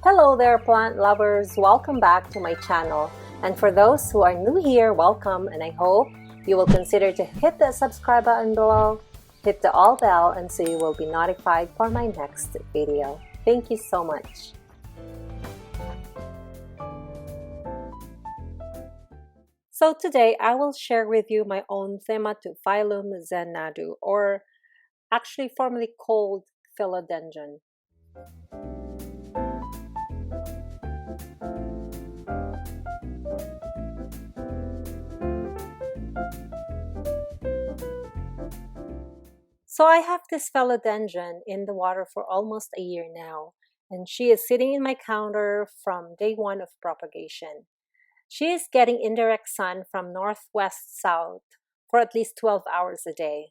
Hello there, plant lovers! Welcome back to my channel. And for those who are new here, welcome, and I hope you will consider to hit the subscribe button below, hit the all bell, and so you will be notified for my next video. Thank you so much. So today I will share with you my own thema to phylum Xanadu, or actually formerly called Philodendron. So I have this philodendron in the water for almost a year now, and she is sitting in my counter from day one of propagation. She is getting indirect sun from northwest south for at least 12 hours a day.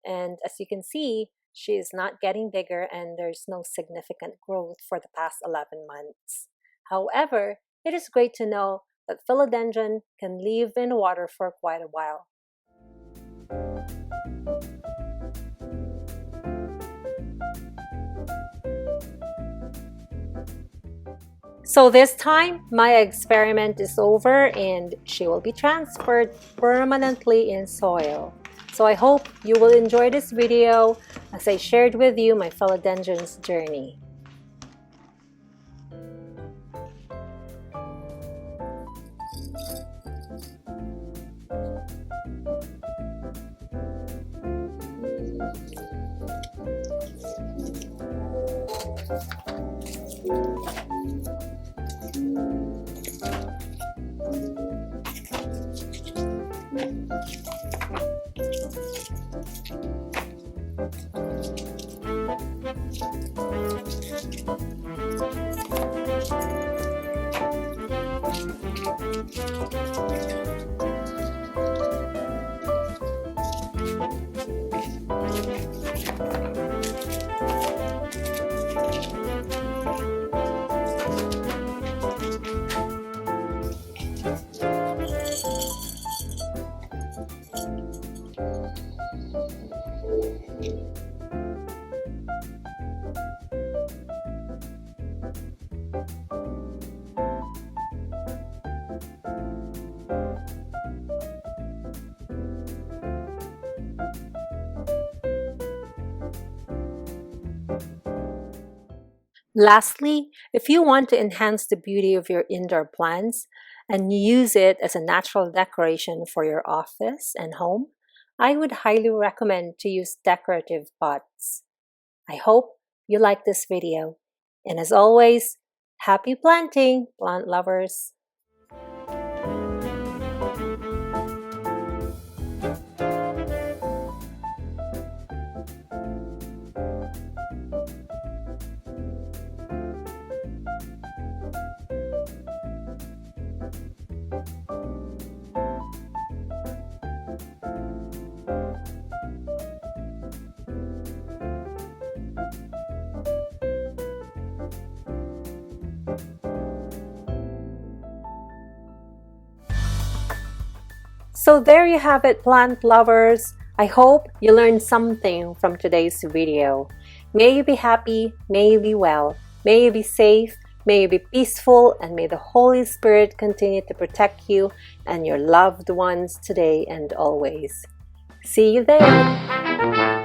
And as you can see, she is not getting bigger and there's no significant growth for the past 11 months. However, it is great to know that philodendron can live in water for quite a while. So this time, my experiment is over and she will be transferred permanently in soil. So I hope you will enjoy this video as I shared with you my philodendron's journey. Lastly, if you want to enhance the beauty of your indoor plants and use it as a natural decoration for your office and home, I would highly recommend to use decorative pots. I hope you like this video. And as always, happy planting, plant lovers! So there you have it, plant lovers. I hope you learned something from today's video. May you be happy, may you be well, may you be safe, may you be peaceful, and may the Holy Spirit continue to protect you and your loved ones today and always. See you there.